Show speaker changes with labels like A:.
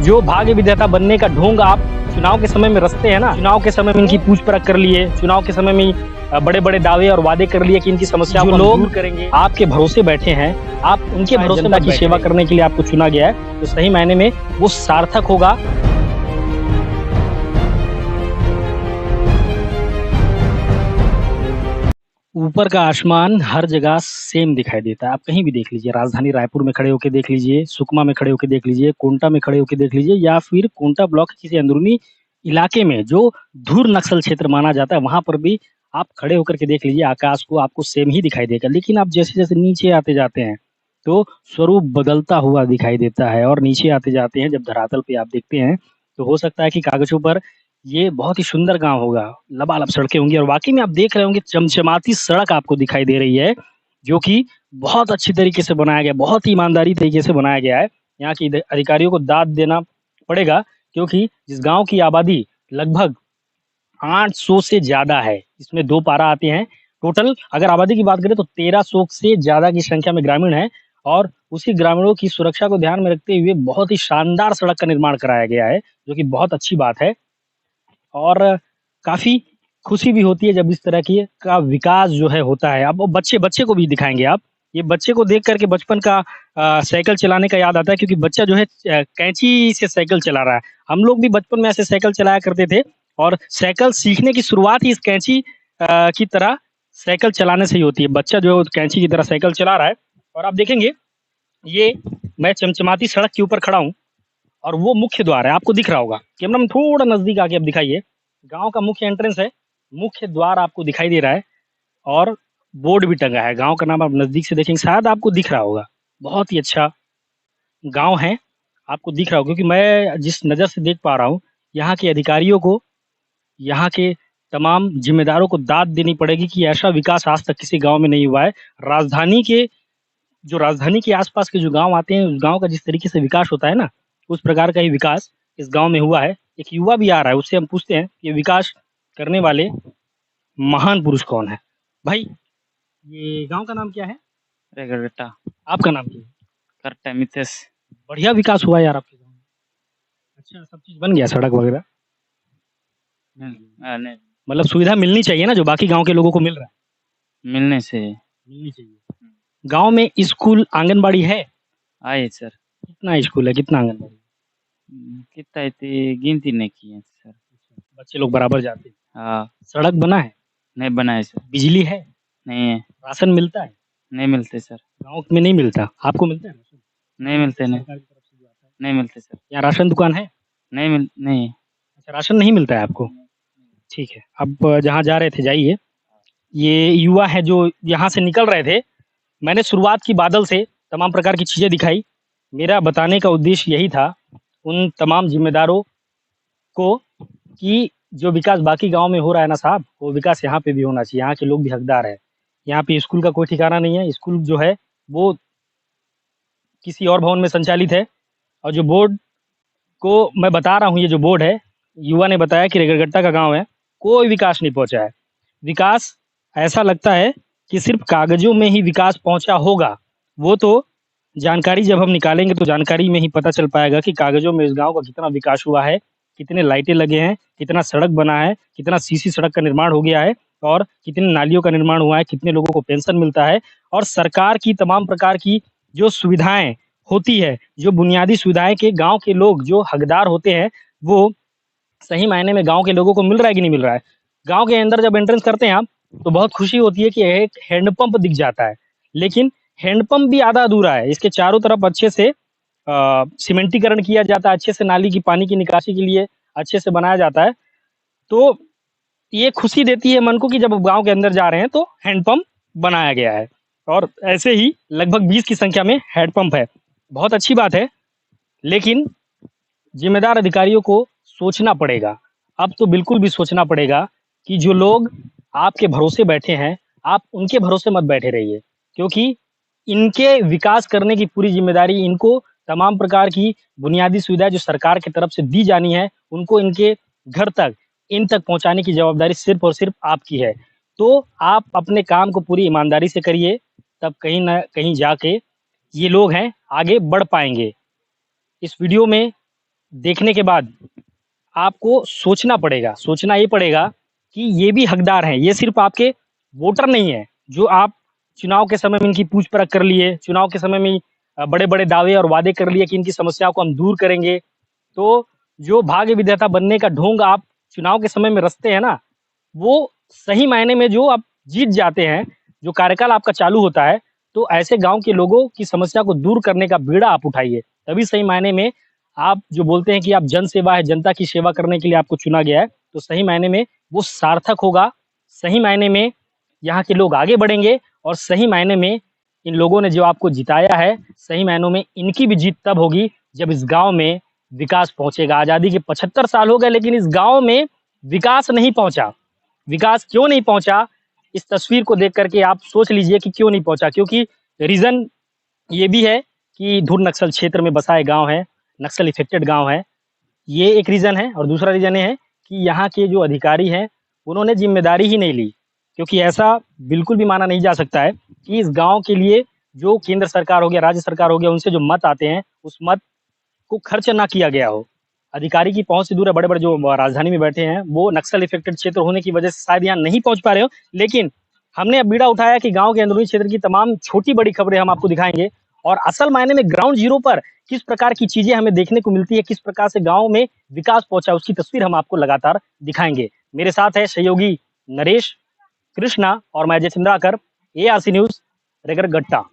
A: जो भाग्य विधाता बनने का ढोंग आप चुनाव के समय में रचते हैं ना, चुनाव के समय में इनकी पूछ परख कर लिए, चुनाव के समय में बड़े बड़े दावे और वादे कर लिए कि इनकी समस्या को लोग दूर करेंगे। आपके भरोसे बैठे हैं, आप उनके भरोसे जनता की सेवा करने के लिए आपको चुना गया है, तो सही मायने में वो सार्थक होगा। ऊपर का आसमान हर जगह सेम दिखाई देता है। आप कहीं भी देख लीजिए, राजधानी रायपुर में खड़े होकर देख लीजिए, सुकमा में खड़े होकर देख लीजिए, कोंटा में खड़े होकर देख लीजिए, या फिर कोंटा ब्लॉक के किसी अंदरूनी इलाके में जो धुर नक्सल क्षेत्र माना जाता है, वहां पर भी आप खड़े होकर के देख लीजिए, आकाश को आपको सेम ही दिखाई देगा। लेकिन आप जैसे जैसे नीचे आते जाते हैं तो स्वरूप बदलता हुआ दिखाई देता है, और नीचे आते जाते हैं जब धरातल पे आप देखते हैं तो हो सकता है कि कागजों पर ये बहुत ही सुंदर गांव होगा, लबालब सड़कें होंगी, और वाकई में आप देख रहे होंगे चमचमाती सड़क आपको दिखाई दे रही है, जो कि बहुत अच्छी तरीके से बनाया गया, बहुत ही ईमानदारी तरीके से बनाया गया है। यहाँ की अधिकारियों को दाद देना पड़ेगा, क्योंकि जिस गांव की आबादी लगभग 800 से ज्यादा है, इसमें 2 पारा आते हैं टोटल। अगर आबादी की बात करें तो 1300 से ज्यादा की संख्या में ग्रामीण है, और उसी ग्रामीणों की सुरक्षा को ध्यान में रखते हुए बहुत ही शानदार सड़क का निर्माण कराया गया है, जो कि बहुत अच्छी बात है। और काफ़ी खुशी भी होती है जब इस तरह की का विकास जो है होता है। अब वो बच्चे को भी दिखाएँगे आप। ये बच्चे को देख कर के बचपन का साइकिल चलाने का याद आता है, क्योंकि बच्चा जो है कैंची से साइकिल चला रहा है। हम लोग भी बचपन में ऐसे साइकिल चलाया करते थे, और साइकिल सीखने की शुरुआत ही इस कैंची की तरह साइकिल चलाने से ही होती है। बच्चा जो है कैंची की तरह साइकिल चला रहा है, और आप देखेंगे ये मैं चमचमाती सड़क के ऊपर खड़ा हूँ, और वो मुख्य द्वार है, आपको दिख रहा होगा। कैमरा में थोड़ा नजदीक आके आप दिखाइए। गांव का मुख्य एंट्रेंस है, मुख्य द्वार आपको दिखाई दे रहा है, और बोर्ड भी टंगा है। गांव का नाम आप नजदीक से देखेंगे शायद आपको दिख रहा होगा। बहुत ही अच्छा गांव है, आपको दिख रहा होगा, क्योंकि मैं जिस नज़र से देख पा रहा हूँ, यहाँ के अधिकारियों को, यहाँ के तमाम जिम्मेदारों को दाद देनी पड़ेगी कि ऐसा विकास आज तक किसी गांव में नहीं हुआ है। राजधानी के राजधानी के आसपास के जो गांव आते हैं, उस गांव का जिस तरीके से विकास होता है ना, उस प्रकार का ही विकास इस गांव में हुआ है। एक युवा भी आ रहा है, उससे हम पूछते हैं कि विकास करने वाले महान पुरुष कौन है। भाई, ये गांव का नाम क्या है?
B: रेगड़टा।
A: आपका नाम क्या है?
B: करटा मितेश।
A: बढ़िया विकास हुआ यार आपके गांव में। अच्छा, सब चीज बन गया, सड़क वगैरह?
B: नहीं,
A: मतलब सुविधा मिलनी चाहिए ना, जो बाकी गांव के लोगों को मिल रहा है।
B: मिलने से
A: मिलनी चाहिए। गांव में स्कूल आंगनबाड़ी है?
B: आए सर।
A: कितना स्कूल है, कितना आंगनबाड़ी?
B: कितना इतनी गिनती नहीं की है सर।
A: बच्चे लोग बराबर जाते हैं?
B: हाँ।
A: सड़क बना है?
B: नहीं बना है सर।
A: बिजली है?
B: नहीं है।
A: राशन मिलता है?
B: नहीं मिलते सर।
A: गांव में नहीं मिलता, आपको मिलता है राशन?
B: नहीं मिलते। नहीं,
A: सरकार की तरफ से जो आता है।
B: नहीं मिलते सर।
A: यहाँ राशन दुकान है?
B: नहीं।
A: अच्छा, राशन नहीं मिलता है आपको? ठीक है, अब जहाँ जा रहे थे जाइए। ये युवा है जो यहाँ से निकल रहे थे, मैंने शुरुआत की बादल से, तमाम प्रकार की चीज़ें दिखाई। मेरा बताने का उद्देश्य यही था उन तमाम जिम्मेदारों को कि जो विकास बाकी गांव में हो रहा है ना साहब, वो विकास यहाँ पे भी होना चाहिए। यहाँ के लोग भी हकदार है। यहाँ पे स्कूल का कोई ठिकाना नहीं है। स्कूल जो है वो किसी और भवन में संचालित है, और जो बोर्ड को मैं बता रहा हूँ, ये जो बोर्ड है, युवा ने बताया कि रेगड़गट्टा का गांव है, कोई विकास नहीं पहुंचा है। विकास ऐसा लगता है कि सिर्फ कागजों में ही विकास पहुंचा होगा। वो तो जानकारी जब हम निकालेंगे तो जानकारी में ही पता चल पाएगा कि कागजों में इस गांव का कितना विकास हुआ है, कितने लाइटें लगे हैं, कितना सड़क बना है, कितना सीसी सड़क का निर्माण हो गया है, और कितने नालियों का निर्माण हुआ है, कितने लोगों को पेंशन मिलता है, और सरकार की तमाम प्रकार की जो सुविधाएं होती है, जो बुनियादी सुविधाएं के गांव के लोग जो हकदार होते हैं, वो सही मायने में गांव के लोगों को मिल रहा है कि नहीं मिल रहा है। गांव के अंदर जब एंट्रेंस करते हैं आप, तो बहुत खुशी होती है कि एक हैंडपंप दिख जाता है, लेकिन हैंडपंप भी आधा अधूरा है। इसके चारों तरफ अच्छे से सीमेंटीकरण किया जाता है, अच्छे से नाली की पानी की निकासी के लिए अच्छे से बनाया जाता है। तो ये खुशी देती है मन को कि जब गांव के अंदर जा रहे हैं तो हैंडपंप बनाया गया है, और ऐसे ही लगभग 20 की संख्या में हैंडपंप है। बहुत अच्छी बात है, लेकिन जिम्मेदार अधिकारियों को सोचना पड़ेगा। अब तो बिल्कुल भी सोचना पड़ेगा कि जो लोग आपके भरोसे बैठे हैं, आप उनके भरोसे मत बैठे रहिए, क्योंकि इनके विकास करने की पूरी जिम्मेदारी इनको, तमाम प्रकार की बुनियादी सुविधाएं जो सरकार की तरफ से दी जानी है, उनको इनके घर तक, इन तक पहुंचाने की जवाबदारी सिर्फ और सिर्फ आपकी है। तो आप अपने काम को पूरी ईमानदारी से करिए, तब कहीं ना कहीं जाके ये लोग हैं आगे बढ़ पाएंगे। इस वीडियो में देखने के बाद आपको सोचना ये पड़ेगा कि ये भी हकदार हैं, ये सिर्फ आपके वोटर नहीं है, जो आप चुनाव के समय में इनकी पूछ-परख कर लिए, चुनाव के समय में बड़े-बड़े दावे और वादे कर लिए कि इनकी समस्याओं को हम दूर करेंगे। तो जो भाग्य विधाता बनने का ढोंग आप चुनाव के समय में रचते हैं ना, वो सही मायने में जो आप जीत जाते हैं, जो कार्यकाल आपका चालू होता है, तो ऐसे गाँव के लोगों की समस्या को दूर करने का बीड़ा आप उठाइए। तभी सही मायने में आप जो बोलते हैं कि आप जन सेवा है, जनता की सेवा करने के लिए आपको चुना गया है, तो सही मायने में वो सार्थक होगा। सही मायने में यहाँ के लोग आगे बढ़ेंगे और सही मायने में इन लोगों ने जो आपको जिताया है, सही मायनों में इनकी भी जीत तब होगी जब इस गाँव में विकास पहुँचेगा। आज़ादी के 75 साल हो गए लेकिन इस गाँव में विकास नहीं पहुँचा। विकास क्यों नहीं पहुँचा? इस तस्वीर को देख कर के आप सोच लीजिए कि क्यों नहीं पहुँचा, क्योंकि रीज़न ये भी है कि धुर नक्सल क्षेत्र में बसा एक गाँव है, नक्सल इफ़ेक्टेड गाँव है। ये एक रीज़न है और दूसरा रीज़न ये है कि यहाँ के जो अधिकारी हैं, उन्होंने ज़िम्मेदारी ही नहीं ली। क्योंकि ऐसा बिल्कुल भी माना नहीं जा सकता है कि इस गाँव के लिए जो केंद्र सरकार हो गया, राज्य सरकार हो गया, उनसे जो मत आते हैं, उस मत को खर्च ना किया गया हो। अधिकारी की पहुँच से दूर है, बड़े-बड़े जो राजधानी में बैठे हैं, वो नक्सल इफ़ेक्टेड क्षेत्र होने की वजह से शायद यहाँ नहीं पहुँच पा रहे हो। लेकिन हमने अब बीड़ा उठाया कि गाँव के अंदरूनी क्षेत्र की तमाम छोटी-बड़ी खबरें हम आपको दिखाएँगे और असल मायने में ग्राउंड ज़ीरो पर किस प्रकार की चीज़ें हमें देखने को मिलती है, किस प्रकार से गाँव में विकास पहुँचा, उसकी तस्वीर हम आपको लगातार दिखाएँगे। मेरे साथ है सहयोगी नरेश, कृष्णा और मैं अजय चंद्राकर, एआरसी न्यूज़, रगरगट्टा।